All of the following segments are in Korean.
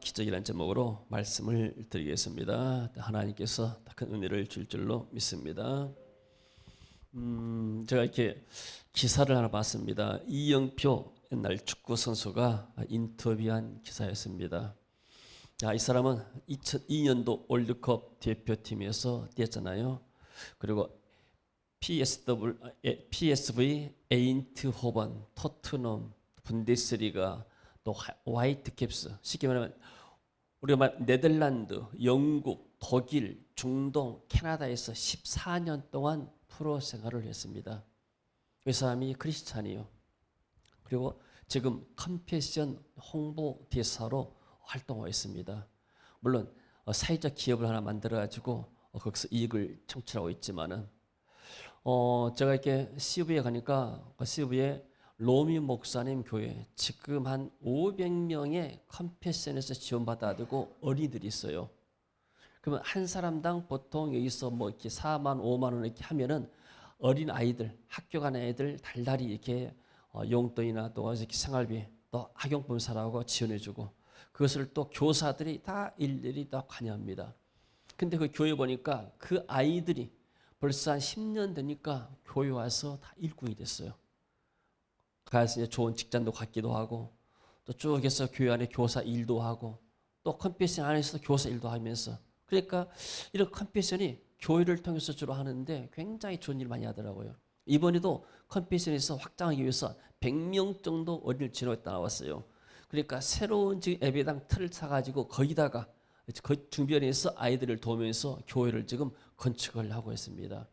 기적이라는 제목으로 말씀을 드리겠습니다. 하나님께서 큰 은혜를 줄 줄로 믿습니다. 제가 이렇게 기사를 하나 봤습니다. 이영표 옛날 축구 선수가 인터뷰한 기사였습니다. 이 사람은 2002년도 월드컵 대표팀에서 뛰었잖아요. 그리고 PSV 에인트호벤, 토트넘, 분데스리가, 또 화이트캡스, 쉽게 말하면 우리가 말 네덜란드, 영국, 독일, 중동, 캐나다에서 14년 동안 프로 생활을 했습니다. 그 사람이 크리스찬이요. 그리고 지금 컴패션 홍보 대사로 활동하고 있습니다. 물론 사회적 기업을 하나 만들어가지고 거기서 이익을 창출하고 있지만은 제가 이렇게 CV에 가니까 그 CV에 로미 목사님 교회 지금 한 500명의 컴패션에서 지원받아들고 어린이들이 있어요. 그러면 한 사람당 보통 여기서 뭐 이렇게 4만 5만 원 이렇게 하면은 어린 아이들, 학교 가는 애들 달달이 이렇게 용돈이나 또 이렇게 생활비 또 학용품 사라고 지원해주고, 그것을 또 교사들이 다 일일이 다 관여합니다. 근데 그 교회 보니까 그 아이들이 벌써 한 10년 되니까 교회 와서 다 일꾼이 됐어요. 가서 이제 좋은 직장도 갖기도 하고, 또 쭉 해서 교회 안에 교사 일도 하고, 또 컴패션 안에서 교사 일도 하면서, 그러니까 이런 컴패션이 교회를 통해서 주로 하는데 굉장히 좋은 일 많이 하더라고요. 이번에도 컴패션에서 확장하기 위해서 100명 정도 어린이를 지원했다 나왔어요. 그러니까 새로운 지금 예배당 틀을 사가지고 거기다가 그 주변에서 아이들을 도우면서 교회를 지금 건축을 하고 있습니다.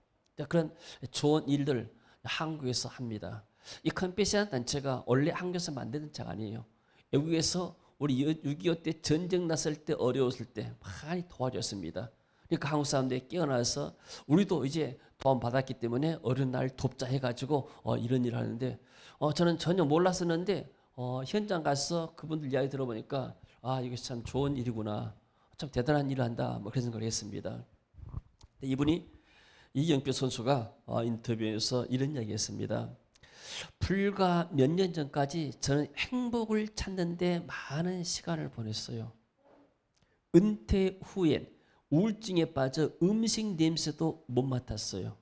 그런 좋은 일들 한국에서 합니다. 이 컴패션 단체가 원래 한국에서 만든 단체가 아니에요. 외국에서 우리 6.25 때 전쟁 났을 때 어려웠을 때 많이 도와줬습니다. 그러니까 한국 사람들이 깨어나서 우리도 이제 도움 받았기 때문에 어른 날 돕자 해가지고 이런 일을 하는데, 저는 전혀 몰랐었는데 현장 가서 그분들 이야기 들어보니까 이게 참 좋은 일이구나, 참 대단한 일을 한다, 뭐 그런 생각을 했습니다. 이분이 이영표 선수가 인터뷰에서 이런 이야기했습니다. 불과 몇 년 전까지 저는 행복을 찾는데 많은 시간을 보냈어요. 은퇴 후엔 우울증에 빠져 음식 냄새도 못 맡았어요.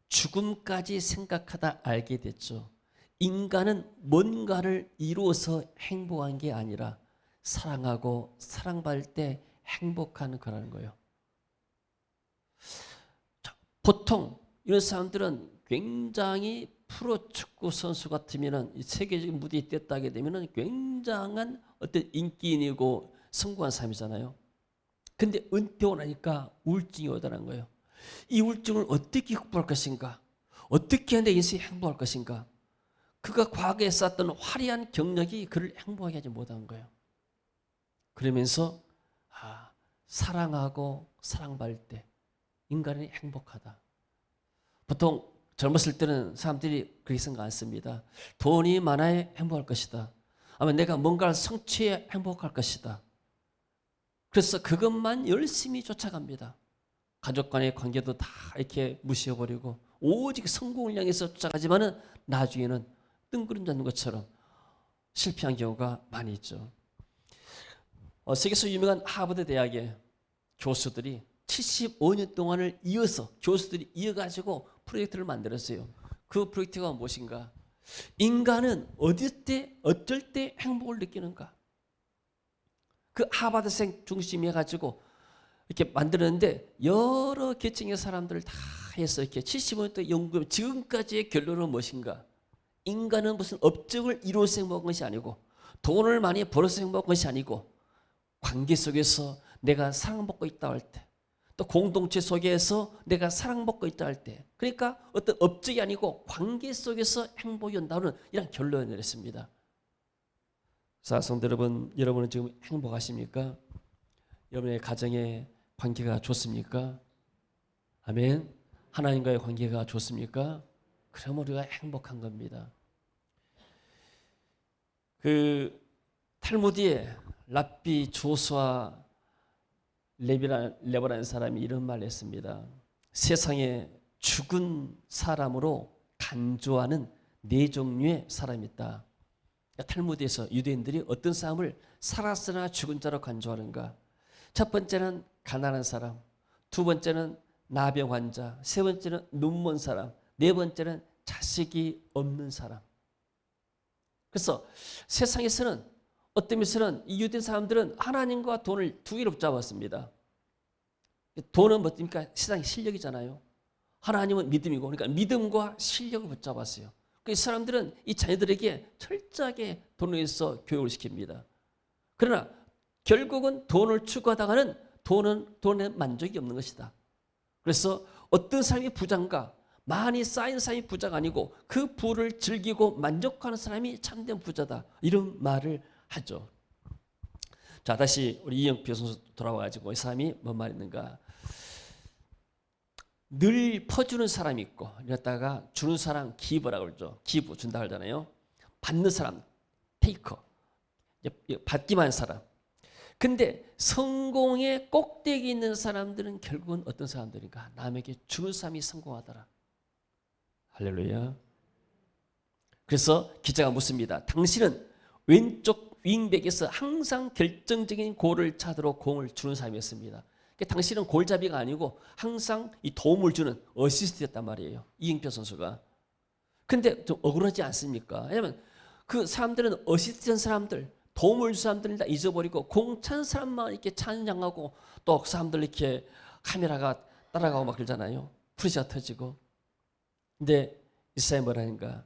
죽음까지 생각하다 알게 됐죠. 인간은 뭔가를 이루어서 행복한 게 아니라 사랑하고 사랑받을 때 행복한 거라는 거예요. 보통 이런 사람들은 굉장히 프로축구 선수 같으면 세계적인 무대에 뗐다게 되면 굉장한 어떤 인기인이고 성공한 사람이잖아요. 근데 은퇴하고 나니까 우울증이 오더라는 거예요. 이 우울증을 어떻게 극복할 것인가? 어떻게 해야 내 인생이 행복할 것인가? 그가 과거에 쌓았던 화려한 경력이 그를 행복하게 하지 못한 거예요. 그러면서 사랑하고 사랑받을 때 인간이 행복하다. 보통 젊었을 때는 사람들이 그렇게 생각 안 씁니다. 돈이 많아야 행복할 것이다. 아마 내가 뭔가를 성취해 행복할 것이다. 그래서 그것만 열심히 쫓아갑니다. 가족 간의 관계도 다 이렇게 무시해버리고 오직 성공을 향해서 쫓아가지만은 나중에는 뜬구름 잡는 것처럼 실패한 경우가 많이 있죠. 세계에서 유명한 하버드 대학의 교수들이 75년 동안을 이어서 교수들이 이어가지고 프로젝트를 만들었어요. 그 프로젝트가 무엇인가? 인간은 어떨 때 행복을 느끼는가? 그 하버드생 중심이 해가지고 이렇게 만들었는데 여러 계층의 사람들을 다 해서 이렇게 75년 동안 연구하면 지금까지의 결론은 무엇인가? 인간은 무슨 업적을 이루어서 행복한 것이 아니고 돈을 많이 벌어서 행복한 것이 아니고 관계 속에서 내가 사랑받고 있다 할 때, 또 공동체 속에서 내가 사랑받고 있다 할 때, 그러니까 어떤 업적이 아니고 관계 속에서 행복이 온다는 이런 결론을 내렸습니다. 성도 여러분, 여러분은 지금 행복하십니까? 여러분의 가정의 관계가 좋습니까? 아멘. 하나님과의 관계가 좋습니까? 그럼 우리가 행복한 겁니다. 그 탈무드에 랍비 조수아 레버라는 사람이 이런 말을 했습니다. 세상에 죽은 사람으로 간주하는 네 종류의 사람이 있다. 탈무드에서 유대인들이 어떤 사람을 살았으나 죽은 자로 간주하는가? 첫 번째는 가난한 사람, 두 번째는 나병 환자, 세 번째는 눈먼 사람, 네 번째는 자식이 없는 사람. 그래서 세상에서는 어떤 면에서는 이 유대인 사람들은 하나님과 돈을 두 개로 붙잡았습니다. 돈은 뭡니까? 세상의 실력이잖아요. 하나님은 믿음이고, 그러니까 믿음과 실력을 붙잡았어요. 그 사람들은 이 자녀들에게 철저하게 돈을 위해서 교육을 시킵니다. 그러나 결국은 돈을 추구하다가는 돈에 만족이 없는 것이다. 그래서 어떤 사람이 부자인가? 많이 쌓인 사람이 부자가 아니고 그 부를 즐기고 만족하는 사람이 참된 부자다. 이런 말을 하죠. 자, 다시 우리 이영표 선수 돌아와가지고 이 사람이 뭔 말했는가? 늘 퍼주는 사람이 있고, 이랬다가 주는 사람 기브라고 그러죠. 기브 준다 그러잖아요. 받는 사람 테이커, 받기만 하는 사람. 근데 성공의 꼭대기에 있는 사람들은 결국은 어떤 사람들인가? 남에게 주는 사람이 성공하더라. 할렐루야. 그래서 기자가 묻습니다. 당신은 왼쪽 윙백에서 항상 결정적인 골을 차도록 공을 주는 사람이었습니다. 당신은 골잡이가 아니고 항상 이 도움을 주는 어시스트였단 말이에요. 이영표 선수가. 근데 좀 억울하지 않습니까? 왜냐하면 그 사람들은 어시스트한 사람들, 도움을 준 사람들을 다 잊어버리고 공 찬 사람만 이렇게 찬양하고 또 사람들 이렇게 카메라가 따라가고 막 그러잖아요. 프리가 터지고. 근데 이 사람이 뭐라는가?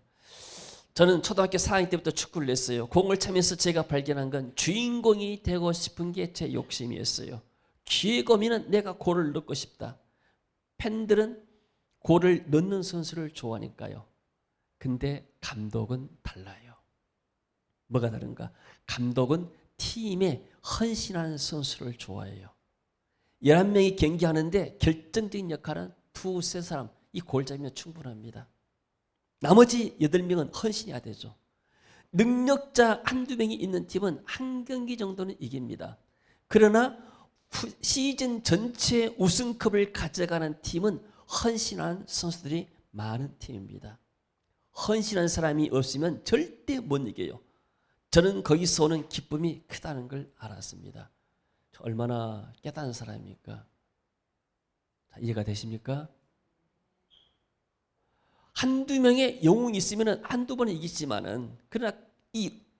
저는 초등학교 4학년 때부터 축구를 했어요. 공을 차면서 제가 발견한 건 주인공이 되고 싶은 게 제 욕심이었어요. 기회검이는 내가 골을 넣고 싶다. 팬들은 골을 넣는 선수를 좋아하니까요. 근데 감독은 달라요. 뭐가 다른가? 감독은 팀에 헌신하는 선수를 좋아해요. 11명이 경기하는데 결정적인 역할은 두세 사람, 이 골잡이면 충분합니다. 나머지 8명은 헌신해야 되죠. 능력자 한두 명이 있는 팀은 한 경기 정도는 이깁니다. 그러나 시즌 전체 우승컵을 가져가는 팀은 헌신한 선수들이 많은 팀입니다. 헌신한 사람이 없으면 절대 못 이겨요. 저는 거기서 오는 기쁨이 크다는 걸 알았습니다. 얼마나 깨달은 사람입니까? 자, 이해가 되십니까? 한두 명의 영웅이 있으면 한두 번은 이기지만은, 그러나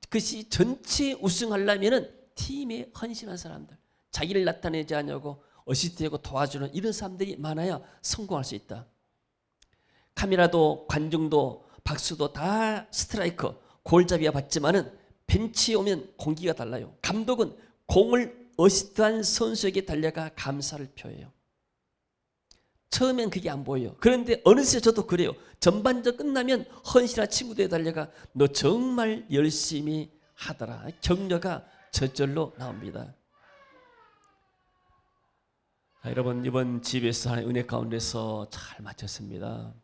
그것이 전체 우승하려면은 팀에 헌신한 사람들, 자기를 나타내지 않냐고 어시스트하고 도와주는 이런 사람들이 많아야 성공할 수 있다. 카메라도 관중도 박수도 다 스트라이커 골잡이가 받지만은 벤치에 오면 공기가 달라요. 감독은 공을 어시스트한 선수에게 달려가 감사를 표해요. 처음엔 그게 안 보여요. 그런데 어느새 저도 그래요. 전반전 끝나면 헌신한 친구들에 달려가 너 정말 열심히 하더라. 격려가 저절로 나옵니다. 자, 여러분 이번 집에서 하나님의 은혜 가운데서 잘 마쳤습니다.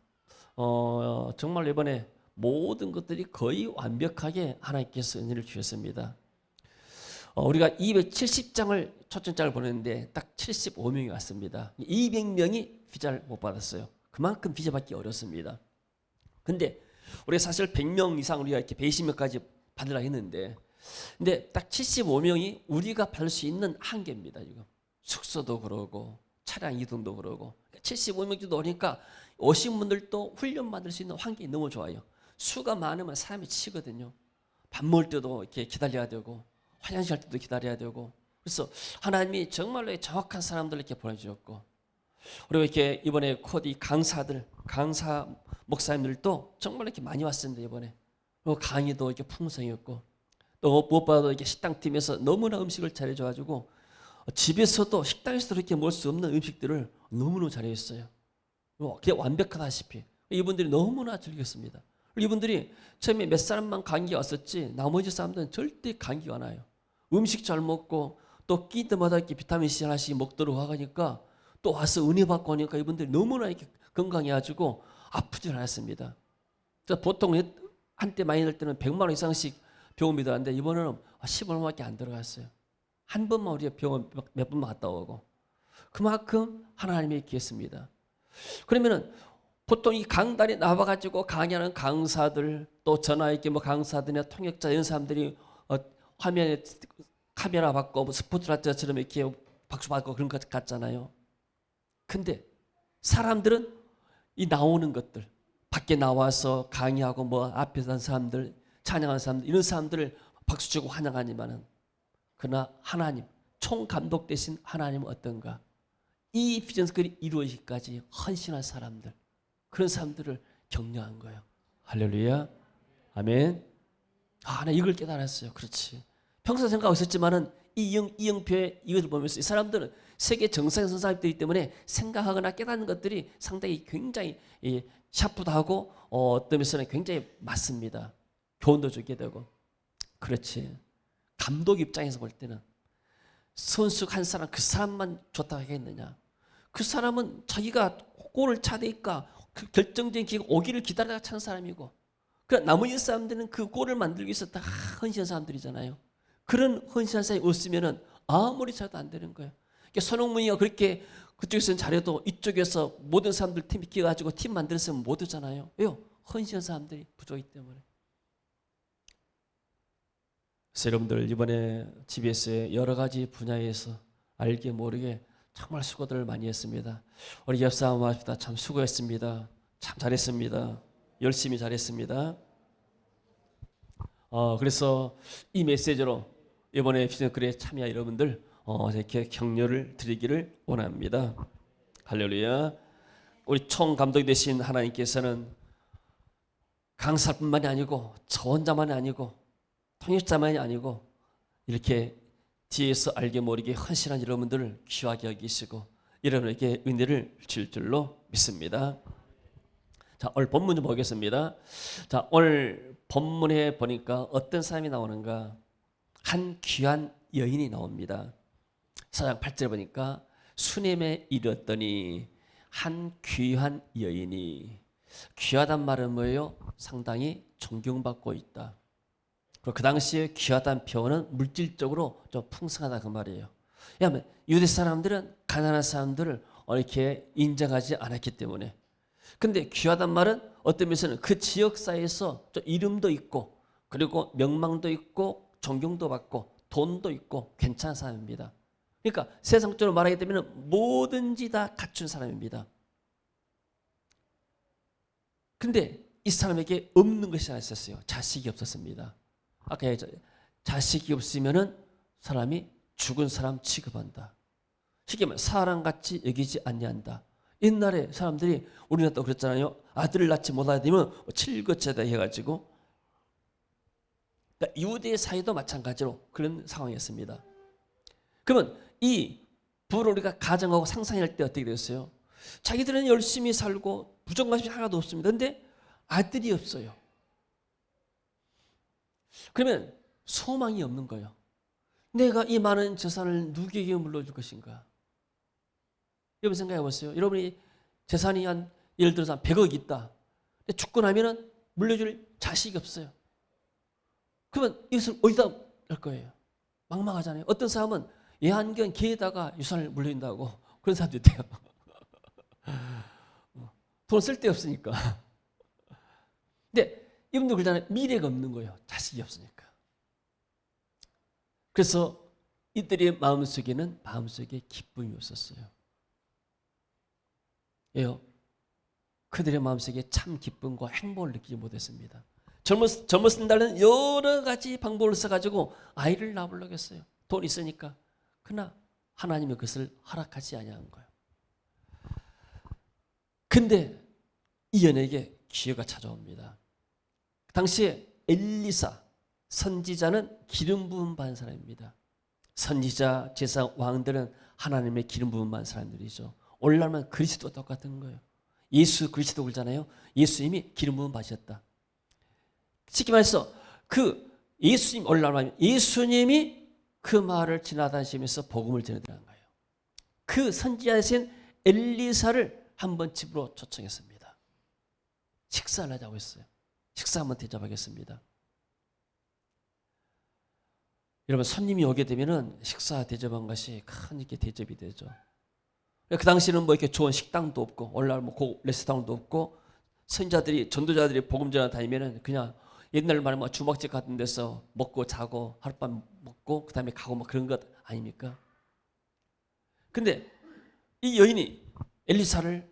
정말 이번에 모든 것들이 거의 완벽하게 하나님께서 은혜를 주셨습니다. 우리가 270장을 초청장을 보냈는데 딱 75명이 왔습니다. 200명이 비자를 못 받았어요. 그만큼 비자 받기 어렵습니다. 근데 우리가 사실 100명 이상 우리가 이렇게 120명까지 받으려고 했는데, 근데 딱 75명이 우리가 받을 수 있는 한계입니다. 지금 숙소도 그러고 차량 이동도 그러고 75명 정도 오니까 오신 분들도 훈련 받을 수 있는 환경이 너무 좋아요. 수가 많으면 사람이 치거든요. 밥 먹을 때도 이렇게 기다려야 되고 화장실 할 때도 기다려야 되고, 그래서 하나님이 정말로 정확한 사람들을 이렇게 보내주셨고, 그리고 이렇게 이번에 코디 강사 목사님들도 정말 이렇게 많이 왔습니다. 이번에 그리고 강의도 이렇게 풍성했고, 또 무엇보다도 이렇게 식당팀에서 너무나 음식을 잘해줘가지고 집에서도 식당에서도 이렇게 먹을 수 없는 음식들을 너무너무 잘했어요. 그게 완벽하다시피 이분들이 너무나 즐겼습니다. 이분들이 처음에 몇 사람만 감기가 왔었지 나머지 사람들은 절대 감기가 안 와요. 음식 잘 먹고 또 끼 때마다 이렇게 비타민C 하나씩 먹도록 하니까 또 와서 은혜 받고 하니까 이분들이 너무나 이렇게 건강해가지고 아프지 않았습니다. 보통 한때 많이 들 때는 100만 원 이상씩 병원비 들었는데 이번에는 10원밖에 안 들어갔어요. 한 번만 우리가 병원 몇 번만 갔다 오고, 그만큼 하나님이 기했습니다. 그러면은 보통 이 강단에 나와가지고 강의하는 강사들, 또 전화했기 뭐 강사들이나 통역자 이런 사람들이 화면에 카메라 받고 뭐 스포트라이트처럼 이렇게 박수 받고 그런 것 같잖아요. 근데 사람들은 이 나오는 것들, 밖에 나와서 강의하고 뭐 앞에 선 사람들, 찬양하는 사람들, 이런 사람들을 박수 치고 환영하지만은, 그러나 하나님, 총감독 되신 하나님은 어떤가? 이 비전스클이 이루어지기까지 헌신한 사람들, 그런 사람들을 격려한 거예요. 할렐루야. 아멘. 나 이걸 깨달았어요. 그렇지. 평소 생각하고 있었지만은 이영표의 이것을 보면서 이 사람들은 세계 정상의 선사님들이기 때문에 생각하거나 깨닫는 것들이 상당히 굉장히 샤프하고 어떤 면에서는 굉장히 맞습니다. 교훈도 주게 되고. 그렇지. 감독 입장에서 볼 때는 선수 한 사람, 그 사람만 좋다고 하겠느냐. 그 사람은 자기가 골을 차대니까 그 결정적인 기회가 오기를 기다리다가 찬 사람이고, 그러니까 나머지 사람들은 그 골을 만들기 위해서 다 헌신한 사람들이잖아요. 그런 헌신한 사람이 없으면은 아무리 잘도 안 되는 거예요. 그러니까 손흥민이가 그렇게 그쪽에서는 잘해도 이쪽에서 모든 사람들 팀이 끼어가지고 팀 만들었으면 못 오잖아요. 왜요? 헌신한 사람들이 부족하기 때문에. 그래서 여러분들 이번에 GBS의 여러 가지 분야에서 알게 모르게 정말 수고들을 많이 했습니다. 우리 옆사람 합시다. 참 수고했습니다. 참 잘했습니다. 열심히 잘했습니다. 그래서 이 메시지로 이번에 비전클에 참여 여러분들 이렇게 격려를 드리기를 원합니다. 할렐루야. 우리 총감독이 되신 하나님께서는 강사뿐만이 아니고 저 혼자만이 아니고 통역자만이 아니고 이렇게 뒤에서 알게 모르게 헌신한 여러분들을 귀하게 여기시고 여러분에게 은혜를 줄 줄로 믿습니다. 자, 오늘 본문 좀 보겠습니다. 자, 오늘 본문에 보니까 어떤 사람이 나오는가? 한 귀한 여인이 나옵니다. 4장 8절에 보니까 수넴에 이르렀더니 한 귀한 여인이, 귀하단 말은 뭐예요? 상당히 존경받고 있다. 그리고 그 당시에 귀하다는 표현은 물질적으로 좀 풍성하다 그 말이에요. 왜냐하면 유대 사람들은 가난한 사람들을 이렇게 인정하지 않았기 때문에. 근데 귀하단 말은 어떤 면에서는 그 지역사회에서 좀 이름도 있고 그리고 명망도 있고 존경도 받고 돈도 있고 괜찮은 사람입니다. 그러니까 세상적으로 말하기 때문에 뭐든지 다 갖춘 사람입니다. 근데 이 사람에게 없는 것이 하나 있었어요. 자식이 없었습니다. 아까 얘기했죠. 자식이 없으면은 사람이 죽은 사람 취급한다. 쉽게 말해 사람같이 여기지 아니한다. 옛날에 사람들이 우리나라도 그랬잖아요. 아들을 낳지 못하게 되면 칠거죄다 해가지고. 그러니까 유대 사회도 마찬가지로 그런 상황이었습니다. 그러면 이 부를 우리가 가정하고 상상할 때 어떻게 되었어요? 자기들은 열심히 살고 부정감이 하나도 없습니다. 그런데 아들이 없어요. 그러면 소망이 없는 거예요. 내가 이 많은 재산을 누구에게 물려줄 것인가? 여러분 생각해 보세요. 여러분이 재산이 예를 들어서 한 100억 있다. 근데 죽고 나면은 물려줄 자식이 없어요. 그러면 이것을 어디다 할 거예요? 막막하잖아요. 어떤 사람은 애완견 개에다가 유산을 물린다고 그런 사람도 있대요. 돈 쓸 데 없으니까. 근데 여러분들 그러잖아요. 미래가 없는 거예요. 자식이 없으니까. 그래서 이들의 마음속에 기쁨이 없었어요. 왜요? 그들의 마음속에 참 기쁨과 행복을 느끼지 못했습니다. 젊었을 날은 여러 가지 방법을 써가지고 아이를 낳으려고 했어요. 돈 있으니까. 그러나 하나님은 그것을 허락하지 아니한 거예요. 근데 이 연에게 기회가 찾아옵니다. 당시에 엘리사 선지자는 기름 부음 받은 사람입니다. 선지자, 제사, 왕들은 하나님의 기름 부음 받은 사람들이죠. 오늘날만 그리스도와 똑같은 거예요. 예수 그리스도 그러잖아요. 예수님이 기름 부음 받으셨다. 쉽게 말해서 그 예수님 오늘날만 예수님이 그 마을을 지나다니시면서 복음을 전해드리는 거예요. 그 선지자이신 엘리사를 한번 집으로 초청했습니다. 식사를 하자고 했어요. 식사 한번 대접하겠습니다. 여러분 손님이 오게 되면은 식사 대접한 것이 큰 이렇게 대접이 되죠. 그 당시는 뭐 이렇게 좋은 식당도 없고 오늘날 뭐 레스토랑도 없고 선지자들이 전도자들이 복음 전하 다니면은 그냥 옛날 말하면 주막집 같은 데서 먹고 자고 하룻밤 먹고 그다음에 가고 뭐 그런 것 아닙니까? 근데 이 여인이 엘리사를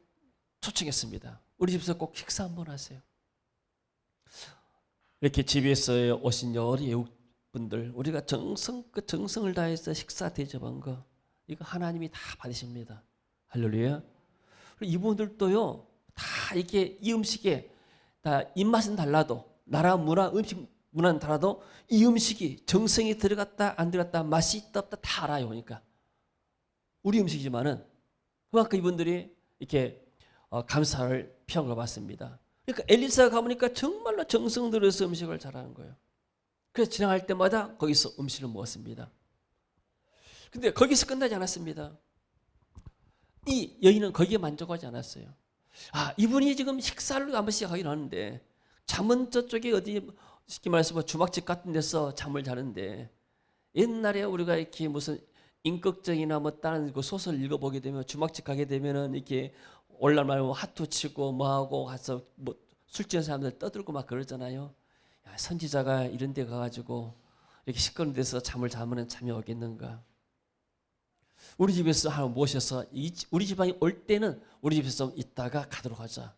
초청했습니다. 우리 집에서 꼭 식사 한번 하세요. 이렇게 집에서 오신 여러 외국분들 우리가 정성껏 정성을 다해서 식사 대접한 거 이거 하나님이 다 받으십니다. 할렐루야. 이분들도요 다 이게 이 음식에 다 입맛은 달라도 나라 문화 음식 문화는 달라도 이 음식이 정성이 들어갔다 안 들어갔다 맛이 있다 없다 다 알아요. 그러니까 우리 음식이지만은 그만큼 이분들이 이렇게 감사를 평을 받습니다. 그러니까 엘리사가 가보니까 정말로 정성 들여서 음식을 잘하는 거예요. 그래서 지나갈 때마다 거기서 음식을 먹었습니다. 근데 거기서 끝나지 않았습니다. 이 여인은 거기에 만족하지 않았어요. 아, 이분이 지금 식사를 한 번씩 하긴 하는데 잠은 저쪽에 어디 쉽게 말해서 뭐 주막집 같은 데서 잠을 자는데 옛날에 우리가 이렇게 무슨 임꺽정이나 뭐 다른 그 소설 읽어보게 되면 주막집 가게 되면은 이렇게 올날 말고 하투 치고 뭐하고 가서 뭐 술 취한 사람들 떠들고 막 그러잖아요. 야, 선지자가 이런 데 가가지고 이렇게 시끄러운 데서 잠을 자면 잠이 오겠는가. 우리 집에서 한번 모셔서 우리 집안에 올 때는 우리 집에서 있다가 가도록 하자.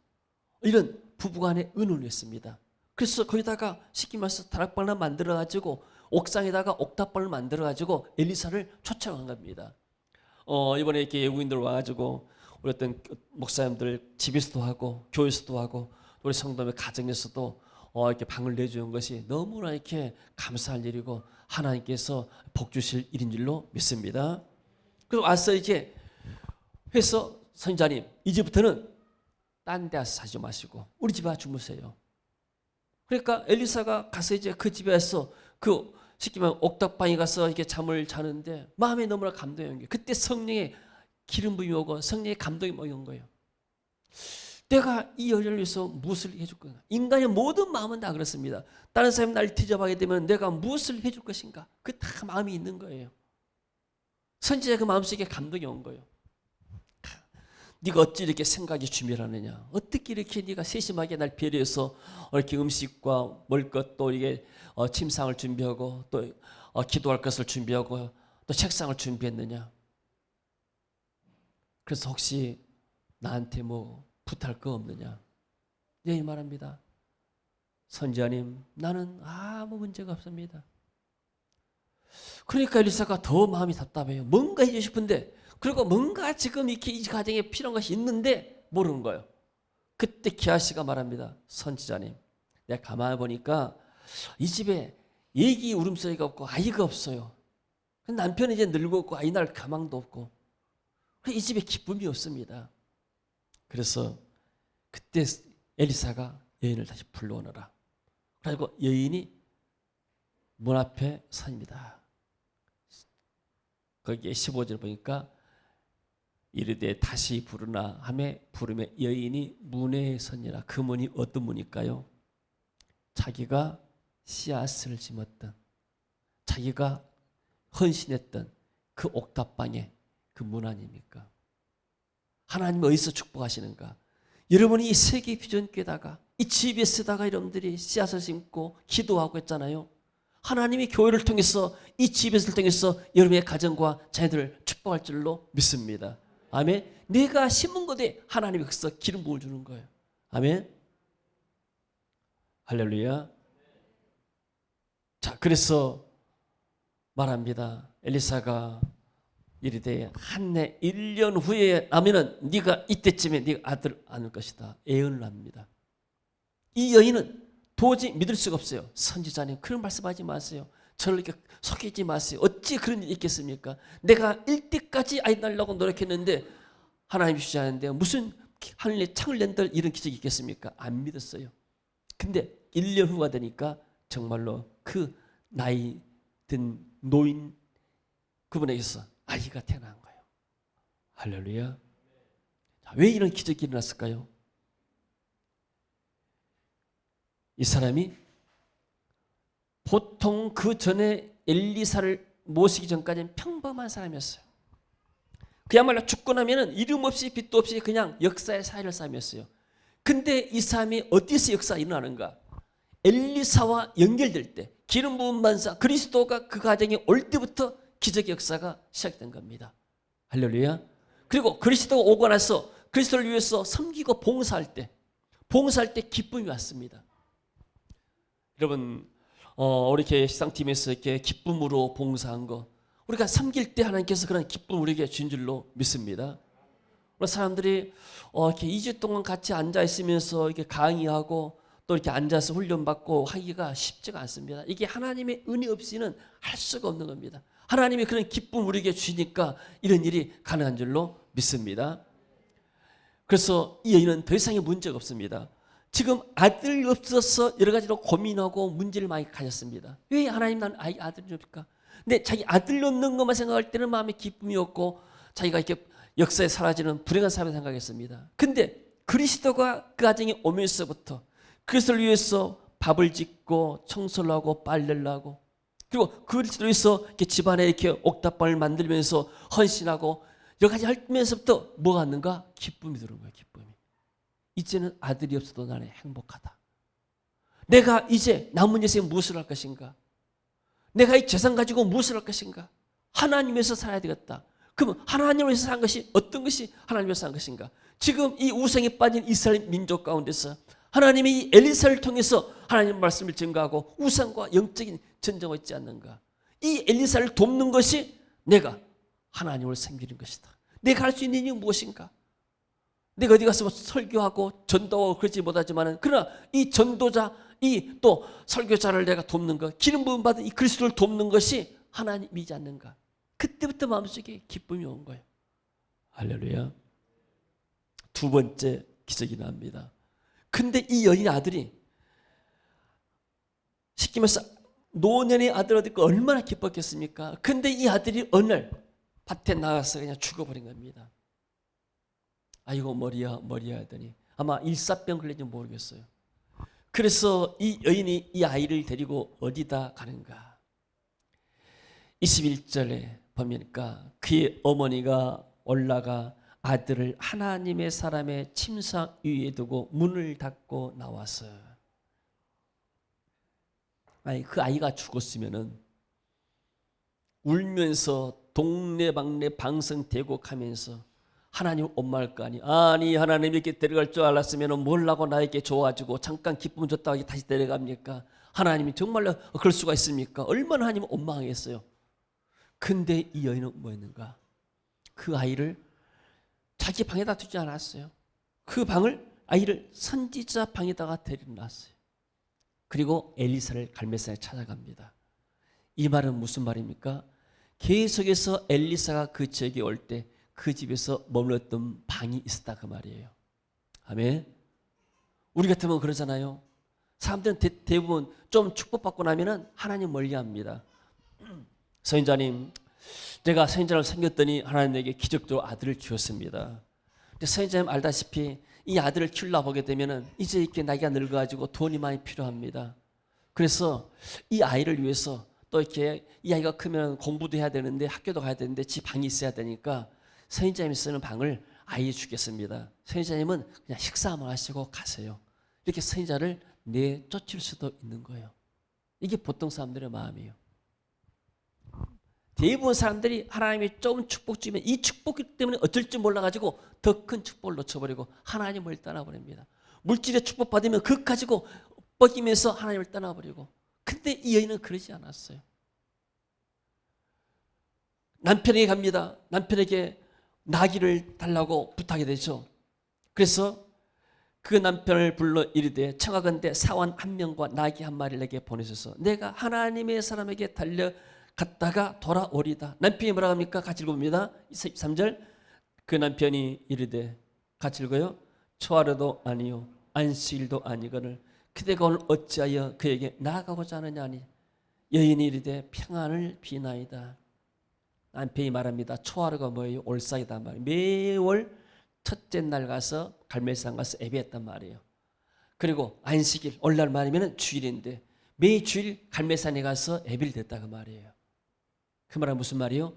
이런 부부간의 의논을 했습니다. 그래서 거기다가 쉽게 말해서 다락방을 만들어가지고 옥상에다가 옥탑방을 만들어가지고 엘리사를 초청한 겁니다. 이번에 이렇게 외국인들 와가지고 우리 어떤 목사님들 집에서도 하고 교회에서도 하고 우리 성도의 가정에서도 이렇게 방을 내주는 것이 너무나 이렇게 감사할 일이고 하나님께서 복 주실 일인 줄로 믿습니다. 그래서 와서 이제 해서 선지자님 이제부터는 딴 데 와서 사지 마시고 우리 집에 주무세요. 그러니까 엘리사가 가서 이제 그 집에서 그 쉽게 말하면 옥탑방에 가서 이렇게 잠을 자는데 마음에 너무나 감동이 온 거예요. 그때 성령의 기름 부음이 오고 성령의 감동이 온 거예요. 내가 이 여자를 위해서 무엇을 해줄 건가? 인간의 모든 마음은 다 그렇습니다. 다른 사람이 날 대접하게 되면 내가 무엇을 해줄 것인가? 그 다 마음이 있는 거예요. 선지자 그 마음속에 감동이 온 거예요. 네가 어찌 이렇게 생각이 주밀하느냐? 어떻게 이렇게 네가 세심하게 날 배려해서 이렇게 음식과 먹을 것 또 이게 침상을 준비하고 또 기도할 것을 준비하고 또 책상을 준비했느냐? 그래서 혹시 나한테 뭐 부탁할 거 없느냐? 여기 말합니다. 선지자님, 나는 아무 문제가 없습니다. 그러니까 엘리사가 더 마음이 답답해요. 뭔가 해주고 싶은데 그리고 뭔가 지금 이렇게 이 가정에 필요한 것이 있는데 모르는 거예요. 그때 기하시가 말합니다. 선지자님, 내가 가만히 보니까 이 집에 얘기 울음소리가 없고 아이가 없어요. 남편이 이제 늙었고 아이 낳을 가망도 없고 이 집에 기쁨이 없습니다. 그래서 그때 엘리사가 여인을 다시 불러오너라. 그리고 여인이 문 앞에 섭니다. 거기에 15절 보니까 이르되 다시 부르나 하매 부르며 여인이 문에 서니라. 그 문이 어떤 문일까요? 자기가 씨앗을 심었던 자기가 헌신했던 그 옥탑방의 그 문 아닙니까? 하나님은 어디서 축복하시는가? 여러분이 이 세계 비전교회다가 이 집에 쓰다가 여러분들이 씨앗을 심고 기도하고 했잖아요. 하나님이 교회를 통해서 이 집에서를 통해서 여러분의 가정과 자녀들을 축복할 줄로 믿습니다. 아멘. 내가 심은 것에 하나님이 거기서 기름 부음을 주는 거예요. 아멘. 할렐루야. 자, 그래서 말합니다. 엘리사가 이르되 한해 1년 후에 나면은 네가 이때쯤에 네가 아들 안을 것이다. 예언을 합니다. 이 여인은 도저히 믿을 수가 없어요. 선지자님 그런 말씀하지 마세요. 저를 이렇게 속이지 마세요. 어찌 그런 일이 있겠습니까? 내가 일때까지 아이 낳으려고 노력했는데 하나님이 주지 않는데 무슨 하늘에 창을 낸들 이런 기적이 있겠습니까? 안 믿었어요. 근데 1년 후가 되니까 정말로 그 나이 든 노인 그분에게서 아이가 태어난 거예요. 할렐루야. 자, 왜 이런 기적이 일어났을까요? 이 사람이 보통 그 전에 엘리사를 모시기 전까지는 평범한 사람이었어요. 그야말로 죽고 나면은 이름 없이 빛도 없이 그냥 역사의 사회를 사람이었어요. 근데 이 사람이 어디서 역사가 일어나는가? 엘리사와 연결될 때, 기름 부은 만사 그리스도가 그 가정에 올 때부터 기적의 역사가 시작된 겁니다. 할렐루야. 그리고 그리스도가 오고 나서 그리스도를 위해서 섬기고 봉사할 때 기쁨이 왔습니다. 여러분, 우리 교회 시상팀에서 이렇게 기쁨으로 봉사한 거, 우리가 섬길 때 하나님께서 그런 기쁨을 우리에게 준 줄로 믿습니다. 사람들이 이렇게 2주 동안 같이 앉아 있으면서 이렇게 강의하고 또 이렇게 앉아서 훈련받고 하기가 쉽지가 않습니다. 이게 하나님의 은혜 없이는 할 수가 없는 겁니다. 하나님이 그런 기쁨을 우리에게 주니까 이런 일이 가능한 줄로 믿습니다. 그래서 이 여인은 더 이상의 문제가 없습니다. 지금 아들이 없어서 여러 가지로 고민하고 문제를 많이 가졌습니다. 왜 하나님 난 아들이 없을까? 근데 자기 아들 없는 것만 생각할 때는 마음에 기쁨이 없고 자기가 이렇게 역사에 사라지는 불행한 사람을 생각했습니다. 근데 그리스도가 그 가정에 오면서부터 그리스도를 위해서 밥을 짓고 청소를 하고 빨래를 하고 그리고 그리스도를 위해서 이렇게 집안에 이렇게 옥탑방을 만들면서 헌신하고 여러 가지 하면서부터 뭐가 왔는가? 기쁨이 들어온 거예요. 기쁨이. 이제는 아들이 없어도 나는 행복하다. 내가 이제 남은 인생 무엇을 할 것인가? 내가 이 재산 가지고 무엇을 할 것인가? 하나님 위해서 살아야 되겠다. 그러면 하나님을 위해서 산 것이 어떤 것이 하나님 위해서 산 것인가? 지금 이 우상에 빠진 이스라엘 민족 가운데서 하나님이 이 엘리사를 통해서 하나님 말씀을 증거하고 우상과 영적인 전쟁을 있지 않는가? 이 엘리사를 돕는 것이 내가 하나님을 섬기는 것이다. 내가 할 수 있는 일이 무엇인가? 내가 어디 가서 설교하고 전도하고 그러지 못하지만 그러나 이 전도자, 이 또 설교자를 내가 돕는 것, 기름 부음 받은 이 그리스도를 돕는 것이 하나님이지 않는가? 그때부터 마음속에 기쁨이 온 거예요. 할렐루야. 두 번째 기적이 납니다. 근데 이 여인 아들이 쉽게 말해서 노년의 아들 얻고 얼마나 기뻤겠습니까? 근데 이 아들이 어느 날 밭에 나가서 그냥 죽어버린 겁니다. 아이고 머리야 하더니 아마 일사병 걸린지 모르겠어요. 그래서 이 여인이 이 아이를 데리고 어디다 가는가? 21절에 보니까 그의 어머니가 올라가 아들을 하나님의 사람의 침상 위에 두고 문을 닫고 나왔어요. 아니 그 아이가 죽었으면은 울면서 동네방네 방성대곡하면서 하나님 원망할 거 아니? 아니 하나님 이렇게 데려갈 줄 알았으면 뭘라고 나에게 줘가지고 잠깐 기쁨 줬다가 다시 데려갑니까? 하나님이 정말로 그럴 수가 있습니까? 얼마나 하나님 원망하겠어요. 근데 이 여인은 뭐였는가? 그 아이를 자기 방에다 두지 않았어요. 그 방을 아이를 선지자 방에다가 데려놨어요. 그리고 엘리사를 갈멜산에 찾아갑니다. 이 말은 무슨 말입니까? 계속해서 엘리사가 그 지역에 올 때 그 집에서 머물렀던 방이 있었다 그 말이에요. 아멘. 우리 같으면 그러잖아요. 사람들은 대부분 좀 축복받고 나면은 하나님 멀리합니다. 선인자님, 제가 선인자를 섬겼더니 하나님에게 기적적으로 아들을 주었습니다. 근데 선인자님 알다시피 이 아들을 키우려 보게 되면은 이제 이렇게 나이가 늙어가지고 돈이 많이 필요합니다. 그래서 이 아이를 위해서 또 이렇게 이 아이가 크면 공부도 해야 되는데 학교도 가야 되는데 집 방이 있어야 되니까 선인자님이 쓰는 방을 아이에 주겠습니다. 선인자님은 그냥 식사만 하시고 가세요. 이렇게 선인자를 내쫓을 수도 있는 거예요. 이게 보통 사람들의 마음이에요. 대부분 사람들이 하나님이 좀 축복 주면 이 축복 때문에 어쩔 줄 몰라가지고 더 큰 축복을 놓쳐버리고 하나님을 떠나버립니다. 물질의 축복 받으면 그것 가지고 뻐기면서 하나님을 떠나버리고. 근데 이 여인은 그러지 않았어요. 남편에게 갑니다. 남편에게 나귀를 달라고 부탁이 되죠. 그래서 그 남편을 불러 이르되 청하건대 사원 한 명과 나귀 한 마리를 내게 보내셔서 내가 하나님의 사람에게 달려갔다가 돌아오리다. 남편이 뭐라고 합니까? 같이 읽어봅니다. 23절 그 남편이 이르되 같이 읽어요. 초하루도 아니요 안식일도 아니거늘 그대가 오늘 어찌하여 그에게 나아가고자 하느냐니 여인이 이르되 평안을 비나이다. 남편이 말합니다. 초하루가 뭐예요? 올삭이다 말이에요. 매월 첫째 날 가서 갈멜산 가서 예배했단 말이에요. 그리고 안식일 오늘날 말이면 주일인데 매주일 갈멜산에 가서 예배를 드렸다 그 말이에요. 그 말은 무슨 말이에요?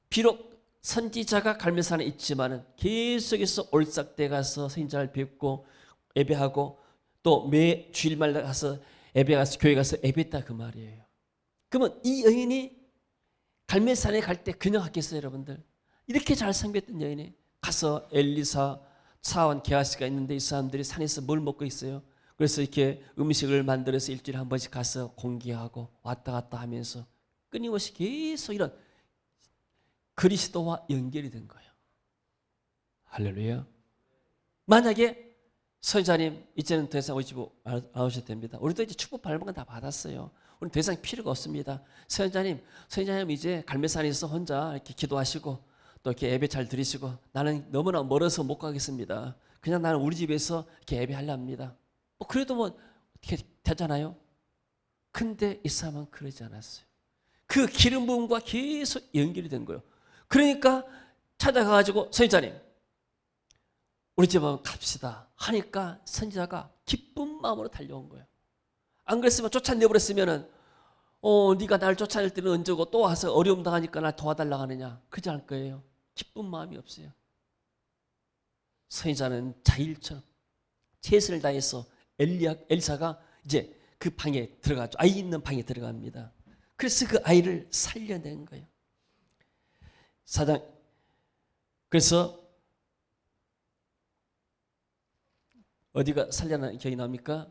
비록 선지자가 갈멜산에 있지만은 계속해서 올삭대 가서 선지자를 뵙고 예배하고 또 매 주일마다 가서 예배 가서 교회 가서 예배했다 그 말이에요. 그러면 이 여인이 갈멜산에 갈 때 그냥 갔겠어요, 여러분들? 이렇게 잘 섬겼던 여인이 가서 엘리사, 사원, 게하시가 있는데 이 사람들이 산에서 뭘 먹고 있어요? 그래서 이렇게 음식을 만들어서 일주일에 한 번씩 가서 공개하고 왔다 갔다 하면서 끊임없이 계속 이런 그리스도와 연결이 된 거예요. 할렐루야. 만약에 선지자님 이제는 더 이상 오시고 안 오셔도 됩니다. 우리도 이제 축복 받는 건 다 받았어요. 우리는 더 이상 필요가 없습니다. 선지자님 이제 갈멜산에서 혼자 이렇게 기도하시고 또 이렇게 예배 잘 드리시고 나는 너무나 멀어서 못 가겠습니다. 그냥 나는 우리 집에서 이렇게 예배하려 합니다. 그래도 뭐 어떻게 되잖아요. 근데 이 사람은 그러지 않았어요. 그 기름 부음과 계속 연결이 된 거예요. 그러니까 찾아가가지고 선지자님 우리 집 한번 갑시다 하니까 선지자가 기쁜 마음으로 달려온 거예요. 안 그랬으면 쫓아내버렸으면은 네가 날 쫓아낼 때는 언제고 또 와서 어려움 당하니까 날 도와달라고 하느냐 그러지 않을 거예요. 기쁜 마음이 없어요. 선지자는 자일처럼 최선을 다해서 엘리사가 이제 그 방에 들어가죠. 아이 있는 방에 들어갑니다. 그래서 그 아이를 살려낸 거예요. 그래서 어디가 살려낸 기억이 납니까?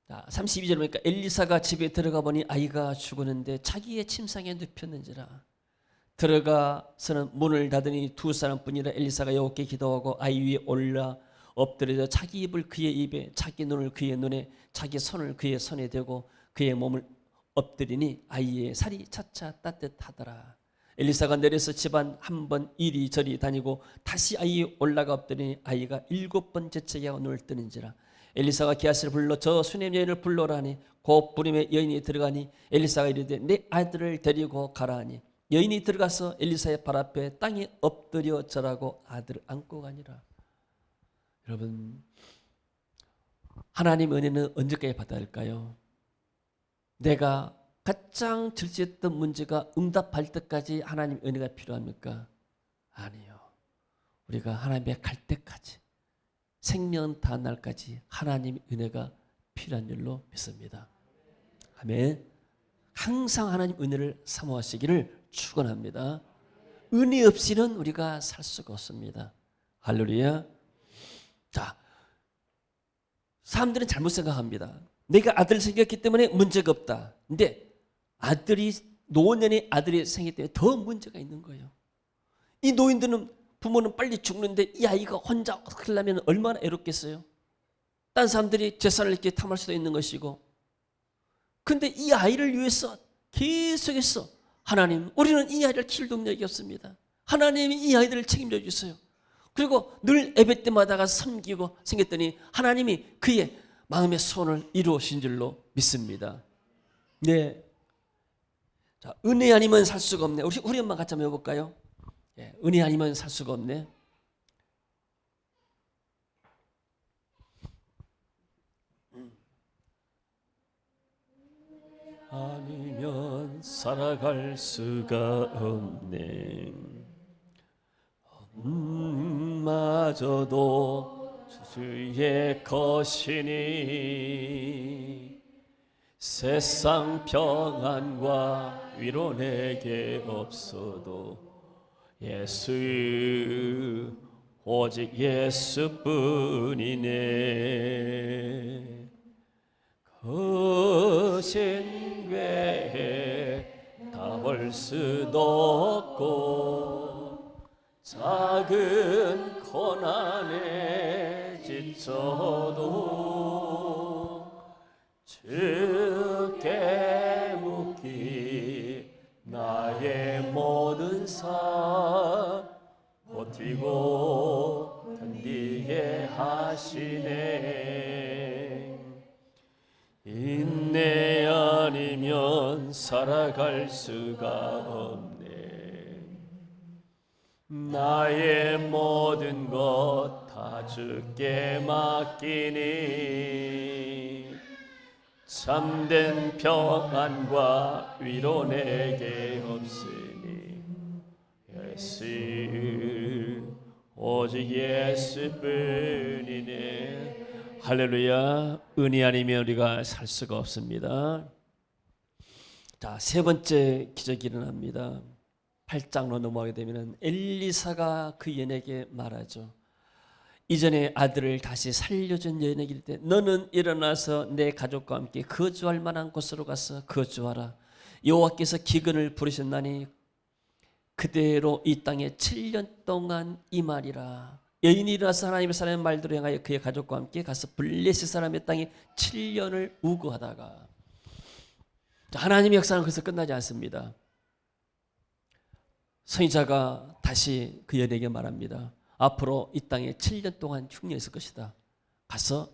32절 보니까 엘리사가 집에 들어가 보니 아이가 죽었는데 자기의 침상에 눕혔는지라. 들어가서는 문을 닫으니 두 사람뿐이라. 엘리사가 여호와께 기도하고 아이 위에 올라 엎드려져 자기 입을 그의 입에 자기 눈을 그의 눈에 자기 손을 그의 손에 대고 그의 몸을 엎드리니 아이의 살이 차차 따뜻하더라. 엘리사가 내려서 집안 한 번 이리저리 다니고 다시 아이에 올라가 엎드리니 아이가 7번 재채기 하고 눈을 뜨는지라. 엘리사가 게하시를 불러 저 수넴 여인을 불러라 하니 곧 부림의 여인이 들어가니 엘리사가 이르되 내 아들을 데리고 가라 하니 여인이 들어가서 엘리사의 발 앞에 땅에 엎드려 절하고 아들을 안고 가니라. 여러분, 하나님 은혜는 언제까지 받아야 할까요? 내가 가장 절제했던 문제가 응답할 때까지 하나님 은혜가 필요합니까? 아니요. 우리가 하나님의 갈 때까지 생명 다한 날까지 하나님 은혜가 필요한 줄로 믿습니다. 아멘. 항상 하나님 은혜를 사모하시기를 축원합니다. 은혜 없이는 우리가 살 수가 없습니다. 할렐루야. 자, 사람들은 잘못 생각합니다. 내가 아들을 생겼기 때문에 문제가 없다. 근데 노년의 아들이 생겼기 때문에 더 문제가 있는 거예요. 이 노인들은 부모는 빨리 죽는데 이 아이가 혼자 하려면 얼마나 애롭겠어요. 딴 사람들이 재산을 이렇게 탐할 수도 있는 것이고. 근데 이 아이를 위해서 계속해서 하나님, 우리는 이 아이를 키울 능력이 없습니다. 하나님이 이 아이들을 책임져 주세요. 그리고 늘 예배 때마다가 섬기고 생겼더니 하나님이 그의 마음의 소원을 이루어신 줄로 믿습니다. 네. 자, 은혜 아니면 살 수가 없네. 우리 엄마 같이 한번 해볼까요? 예, 은혜 아니면 살 수가 없네. 아니면 살아갈 수가 없네. 마저도 주의 것이니 세상 평안과 위로 내게 없어도 예수 오직 예수뿐이네. 거신 괴에 답을 수도 없고 작은 고난에 지쳐도 주께 묻기 나의 모든 삶 버티고 견디게 하시네. 인내 아니면 살아갈 수가 없네. 나의 모든 것 다 주께 맡기니 참된 평안과 위로 내게 없으니 예수 오직 예수 뿐이네. 할렐루야. 은혜 아니면 우리가 살 수가 없습니다. 자, 세 번째 기적이 일어납니다. 8장로 넘어가게 되면 엘리사가 그 여인에게 말하죠. 이전에 아들을 다시 살려준 여인에게 이르되 너는 일어나서 내 가족과 함께 거주할 만한 곳으로 가서 거주하라. 여호와께서 기근을 부르셨나니 그대로 이 땅에 7년 동안 임하리라. 여인이 일어나서 하나님의 사람의 말대로 행하여 그의 가족과 함께 가서 블레셋 사람의 땅에 7년을 우거하다가, 하나님의 역사는 거기서 끝나지 않습니다. 선지자가 다시 그 여인에게 말합니다. 앞으로 이 땅에 7년 동안 흉년했을 것이다. 가서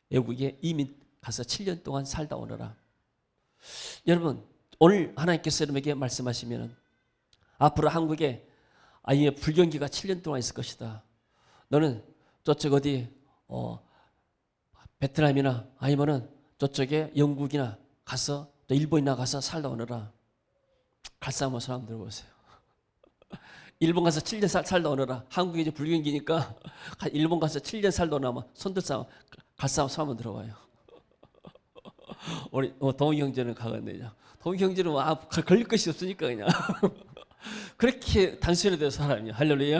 외국에 이민 가서 7년 동안 살다 오너라. 여러분, 오늘 하나님께서 여러분에게 말씀하시면 앞으로 한국에 아예 불경기가 7년 동안 있을 것이다. 너는 저쪽 어디 베트남이나 아니면은 저쪽에 영국이나 가서 또 일본이나 가서 살다 오너라. 갈 사람은 손 한번 들어보세요. 일본 가서 7년 살다 오너라. 한국이 이제 불경기니까 일본 가서 7년 살다 오너라. 손들 사람, 갈 사람 손 한번 들어봐요. 우리 동희 형제는 가겠네요. 동희 형제는 걸릴 것이 없으니까 그냥 그렇게 단순해도 사람이야. 할렐루야.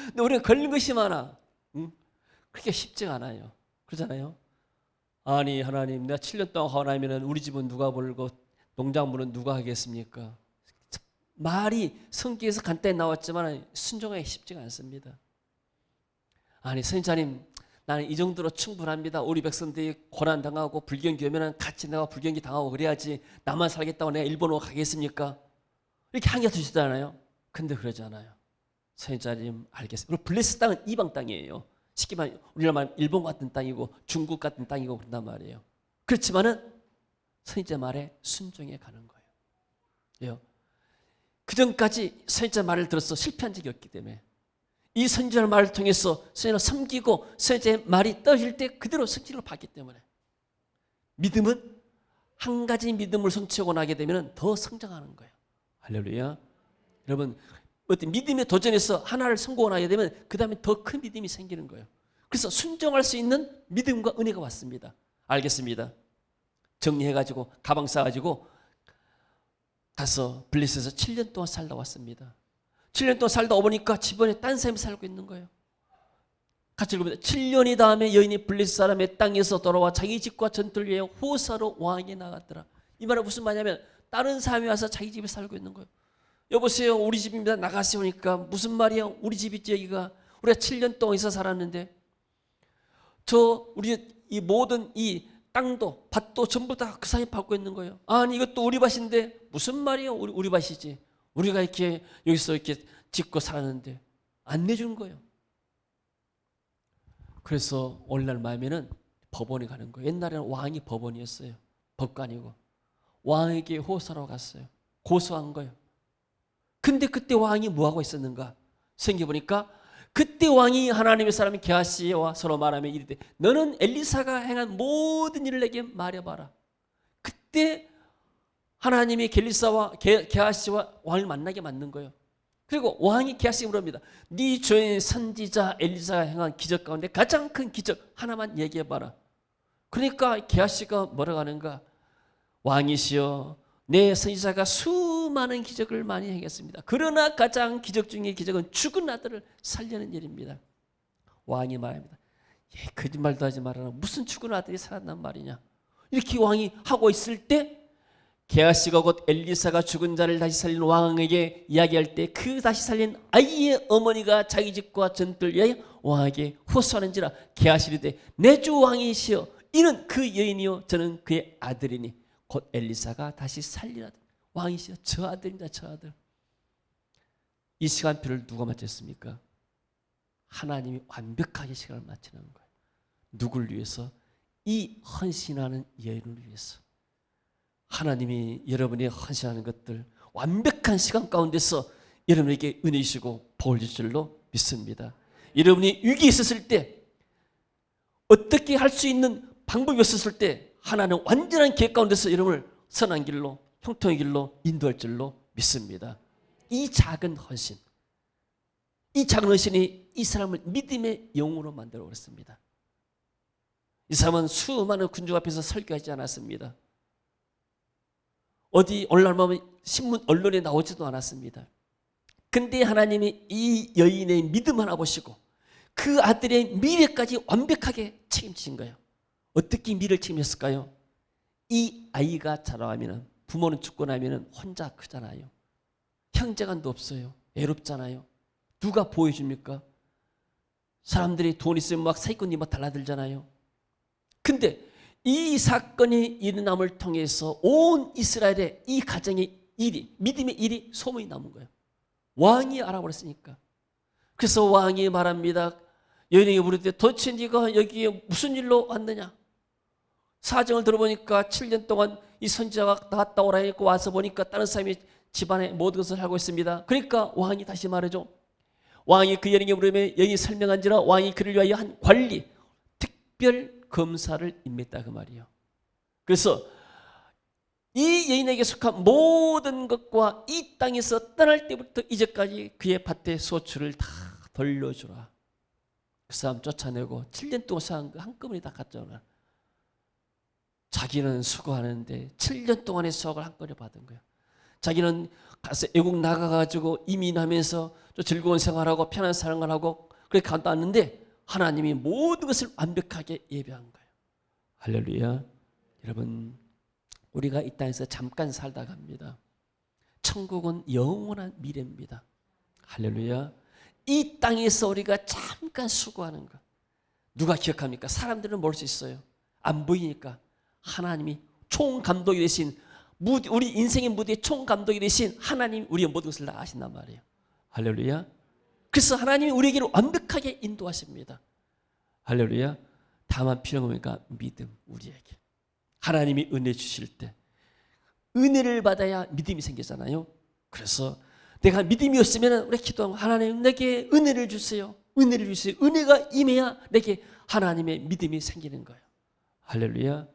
근데 우리가 걸린 것이 많아. 그렇게 쉽지가 않아요. 그러잖아요. 아니 하나님, 내가 7년 동안 하고 나면 우리 집은 누가 벌고 농작물은 누가 하겠습니까? 말이 성경에서 간단히 나왔지만 순종하기 쉽지가 않습니다. 아니 선지자님, 나는 이 정도로 충분합니다. 우리 백성들이 고난당하고 불경기 오면 같이 내가 불경기 당하고 그래야지 나만 살겠다고 내가 일본으로 가겠습니까? 이렇게 한겨두시잖아요. 근데 그러지 않아요. 선지자님 알겠습니다. 그리고 블레셋 땅은 이방 땅이에요. 쉽게 말하면 우리나라 말 일본 같은 땅이고 중국 같은 땅이고 그런단 말이에요. 그렇지만은 선지자 말에 순종해 가는 거예요. 왜요? 그 전까지 선지자 말을 들어서 실패한 적이 없기 때문에 이 선지자 말을 통해서 선지자를 섬기고 선지자의 말이 떨어질 때 그대로 성취를 받기 때문에 믿음은 한 가지 믿음을 성취하고 나게 되면 더 성장하는 거예요. 할렐루야. 여러분, 어떤 믿음의 도전에서 하나를 성공하게 되면 그 다음에 더 큰 믿음이 생기는 거예요. 그래서 순종할 수 있는 믿음과 은혜가 왔습니다. 알겠습니다. 정리해가지고 가방 싸가지고 가서 블레셋에서 7년 동안 살다 왔습니다. 7년 동안 살다 오보니까 집안에 딴 사람이 살고 있는 거예요. 같이 읽어봅니다. 7년이 다음에 여인이 블레셋 사람의 땅에서 돌아와 자기 집과 전투를 위해 호사로 왕에 나갔더라. 이 말은 무슨 말이냐면 다른 사람이 와서 자기 집에 살고 있는 거예요. 여보세요, 우리 집입니다. 나가세요. 하니까 무슨 말이야? 우리 집이지 여기가. 우리가 7년 동안 있어 살았는데 우리 이 모든 이 땅도 밭도 전부 다 그 사람이 받고 있는 거예요. 아니 이것도 우리 밭인데 무슨 말이야? 우리 밭이지. 우리가 이렇게 여기서 이렇게 짓고 살았는데 안 내주는 거예요. 그래서 오늘날 마음에는 법원에 가는 거예요. 옛날에는 왕이 법원이었어요. 법관이고 왕에게 호소하러 갔어요. 고소한 거예요. 근데 그때 왕이 뭐하고 있었는가? 생겨 보니까 그때 왕이 하나님의 사람인 게하시와 서로 말하며 이르되 너는 엘리사가 행한 모든 일을 내게 말해봐라. 그때 하나님이 게하시와 왕을 만나게 만든 거예요. 그리고 왕이 게하시에게 물어봅니다. 네 주인 선지자 엘리사가 행한 기적 가운데 가장 큰 기적 하나만 얘기해봐라. 그러니까 게하시가 뭐라고 하는가? 왕이시여, 내 선지자가 수많은 기적을 많이 행했습니다. 그러나 가장 기적 중의 기적은 죽은 아들을 살리는 일입니다. 왕이 말합니다. 거짓말도 하지 말아라. 무슨 죽은 아들이 살았단 말이냐. 이렇게 왕이 하고 있을 때 게하시가 곧 엘리사가 죽은 자를 다시 살린 왕에게 이야기할 때 그 다시 살린 아이의 어머니가 자기 집과 전투를 위하여 왕에게 호소하는지라. 게하시 이르되 내 주 왕이시여, 이는 그 여인이요 저는 그의 아들이니 곧 엘리사가 다시 살리라. 왕이시여, 저 아들입니다. 저 아들. 이 시간표를 누가 맞췄습니까? 하나님이 완벽하게 시간을 맞추는 거예요. 누굴 위해서? 이 헌신하는 여인을 위해서. 하나님이 여러분이 헌신하는 것들 완벽한 시간 가운데서 여러분에게 은혜 주시고 복을 주실 줄로 믿습니다. 여러분이 위기에 있었을 때 어떻게 할 수 있는 방법이 없었을 때 하나는 완전한 계획 가운데서 여러분을 선한 길로, 형통의 길로 인도할 줄로 믿습니다. 이 작은 헌신, 이 작은 어신이 이 사람을 믿음의 영웅으로 만들어 버렸습니다. 이 사람은 수많은 군중 앞에서 설교하지 않았습니다. 어디 오늘날 보면 신문 언론에 나오지도 않았습니다. 근데 하나님이 이 여인의 믿음 하나 보시고 그 아들의 미래까지 완벽하게 책임지신 거예요. 어떻게 미래를 책임졌을까요? 이 아이가 자라면 부모는 죽고 나면 혼자 크잖아요. 형제간도 없어요. 외롭잖아요. 누가 보여줍니까? 사람들이 돈 있으면 막 사기꾼이 막 달라들잖아요. 근데 이 사건이 일어남을 통해서 온 이스라엘의 이 가정의 일이, 믿음의 일이 소문이 남은 거예요. 왕이 알아버렸으니까. 그래서 왕이 말합니다. 여인에게 물을 때 도대체 네가 여기에 무슨 일로 왔느냐? 사정을 들어보니까 7년 동안 이 선지자가 나갔다 오라 했고 와서 보니까 다른 사람이 집안의 모든 것을 하고 있습니다. 그러니까 왕이 다시 말하죠. 왕이 그 여인에게 물으면 여인이 설명한지라 왕이 그를 위하여 한 관리, 특별 검사를 임했다 그 말이에요. 그래서 이 여인에게 속한 모든 것과 이 땅에서 떠날 때부터 이제까지 그의 밭의 소출을 다 돌려주라. 그 사람 쫓아내고 7년 동안 사한 거 한꺼번에 다 갖잖아. 자기는 수고하는데 7년 동안의 수확을 한꺼번에 받은 거예요. 자기는 가서 외국 나가가지고 이민하면서 또 즐거운 생활하고 편한 생활을 하고 그렇게 갔다 왔는데 하나님이 모든 것을 완벽하게 예배한 거예요. 할렐루야. 여러분, 우리가 이 땅에서 잠깐 살다 갑니다. 천국은 영원한 미래입니다. 할렐루야. 이 땅에서 우리가 잠깐 수고하는 것. 누가 기억합니까? 사람들은 모를 수 있어요. 안 보이니까. 하나님이 총감독이 되신, 우리 인생의 무대의 총감독이 되신 하나님 우리의 모든 것을 다 아신단 말이에요. 할렐루야. 그래서 하나님이 우리에게 완벽하게 인도하십니다. 할렐루야. 다만 필요한 겁니까? 믿음, 우리에게. 하나님이 은혜 주실 때 은혜를 받아야 믿음이 생기잖아요. 그래서 내가 믿음이 없으면 우리 기도하면 하나님 내게 은혜를 주세요. 은혜를 주세요. 은혜가 임해야 내게 하나님의 믿음이 생기는 거예요. 할렐루야.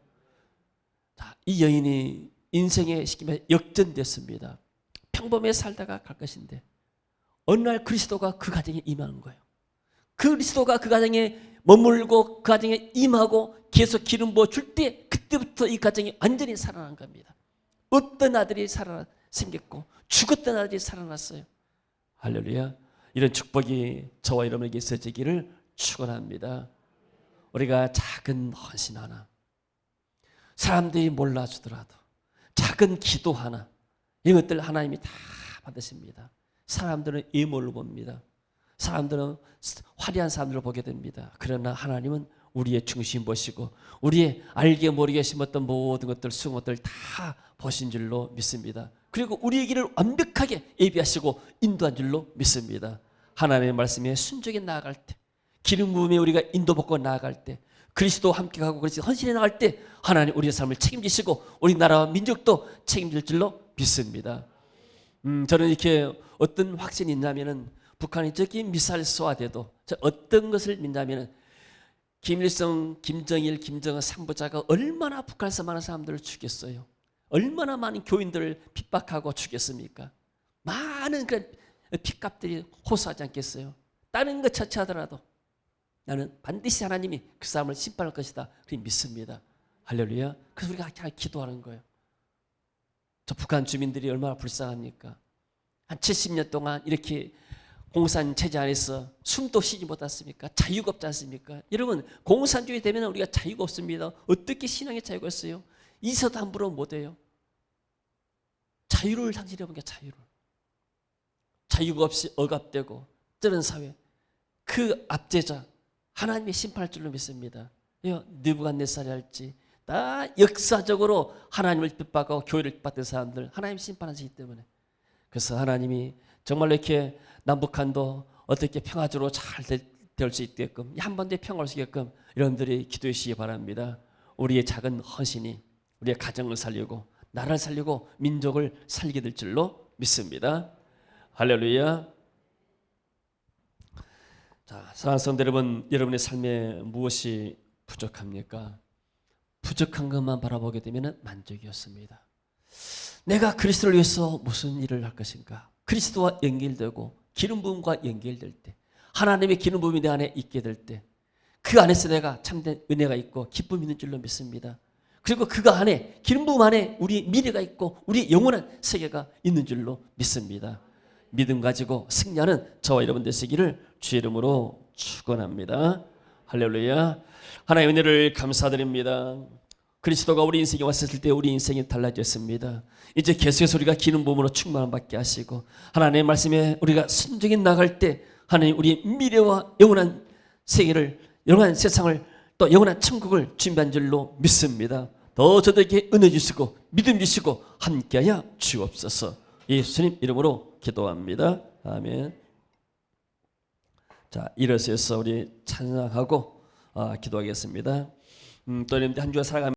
자, 이 여인이 인생의 시기에 역전됐습니다. 평범하게 살다가 갈 것인데 어느 날 그리스도가 그 가정에 임하는 거예요. 그리스도가 그 가정에 머물고 그 가정에 임하고 계속 기름 부어 줄 때 그때부터 이 가정이 완전히 살아난 겁니다. 어떤 아들이 생겼고 죽었던 아들이 살아났어요. 할렐루야. 이런 축복이 저와 여러분에게 있어지기를 축원합니다. 우리가 작은 헌신 하나, 사람들이 몰라주더라도 작은 기도 하나, 이것들 하나님이 다 받으십니다. 사람들은 외모를 봅니다. 사람들은 화려한 사람들을 보게 됩니다. 그러나 하나님은 우리의 중심 보시고 우리의 알게 모르게 심었던 모든 것들, 수고한 것들 다 보신 줄로 믿습니다. 그리고 우리의 길을 완벽하게 예비하시고 인도한 줄로 믿습니다. 하나님의 말씀에 순종해 나아갈 때, 기름 부음에 우리가 인도받고 나아갈 때, 그리스도와 함께 가고 그리스도 헌신해 나갈 때 하나님 우리의 삶을 책임지시고 우리나라와 민족도 책임질 줄로 믿습니다. 저는 이렇게 어떤 확신이 있냐면은 북한이 저기 미사일 쏘아대도 어떤 것을 믿냐면은 김일성, 김정일, 김정은 3부자가 얼마나 북한에서 많은 사람들을 죽였어요. 얼마나 많은 교인들을 핍박하고 죽였습니까? 많은 그 핏값들이 호소하지 않겠어요? 다른 것 처치하더라도 나는 반드시 하나님이 그 사람을 심판할 것이다. 그렇게 믿습니다. 할렐루야. 그래서 우리가 기도하는 거예요. 저 북한 주민들이 얼마나 불쌍합니까? 한 70년 동안 이렇게 공산 체제 안에서 숨도 쉬지 못했습니까? 자유가 없지 않습니까? 여러분, 공산주의 되면 우리가 자유가 없습니다. 어떻게 신앙의 자유가 있어요? 있어도 함부로 못해요. 자유를 상실해 보니까 자유를. 자유가 없이 억압되고 저런 사회, 그 압제자 하나님이 심판할 줄로 믿습니다. 느부갓네살이 할지 다 역사적으로 하나님을 핍박하고 교회를 핍박했던 사람들 하나님 심판하시기 때문에, 그래서 하나님이 정말로 이렇게 남북한도 어떻게 평화적으로 잘 될 수 있게끔, 한 번도 평화를 올 수 있게끔 여러분들이 기도해 주시기 바랍니다. 우리의 작은 헌신이 우리의 가정을 살리고 나라를 살리고 민족을 살리게 될 줄로 믿습니다. 할렐루야. 자, 사랑하는 성도 여러분, 여러분의 삶에 무엇이 부족합니까? 부족한 것만 바라보게 되면 만족이 없습니다. 내가 그리스도를 위해서 무슨 일을 할 것인가? 그리스도와 연결되고 기름 부음과 연결될 때, 하나님의 기름 부음이 내 안에 있게 될 때, 그 안에서 내가 참된 은혜가 있고 기쁨이 있는 줄로 믿습니다. 그리고 그 안에 기름 부음 안에 우리 미래가 있고 우리 영원한 세계가 있는 줄로 믿습니다. 믿음 가지고 승리하는 저와 여러분 되시기를 주의 이름으로 축원합니다. 할렐루야. 하나님의 은혜를 감사드립니다. 그리스도가 우리 인생에 왔을 때 우리 인생이 달라졌습니다. 이제 계속해서 우리가 기름 부음으로 충만함 받게 하시고 하나님의 말씀에 우리가 순종해 나갈 때 하나님 우리 미래와 영원한 세계를, 영원한 세상을, 또 영원한 천국을 준비한 줄로 믿습니다. 더 저들에게 은혜 주시고 믿음 주시고 함께하여 주옵소서. 예수님 이름으로 기도합니다. 아멘. 자, 일어서서 우리 찬양하고 기도하겠습니다. 또 여러분들 한 주가 살아가면서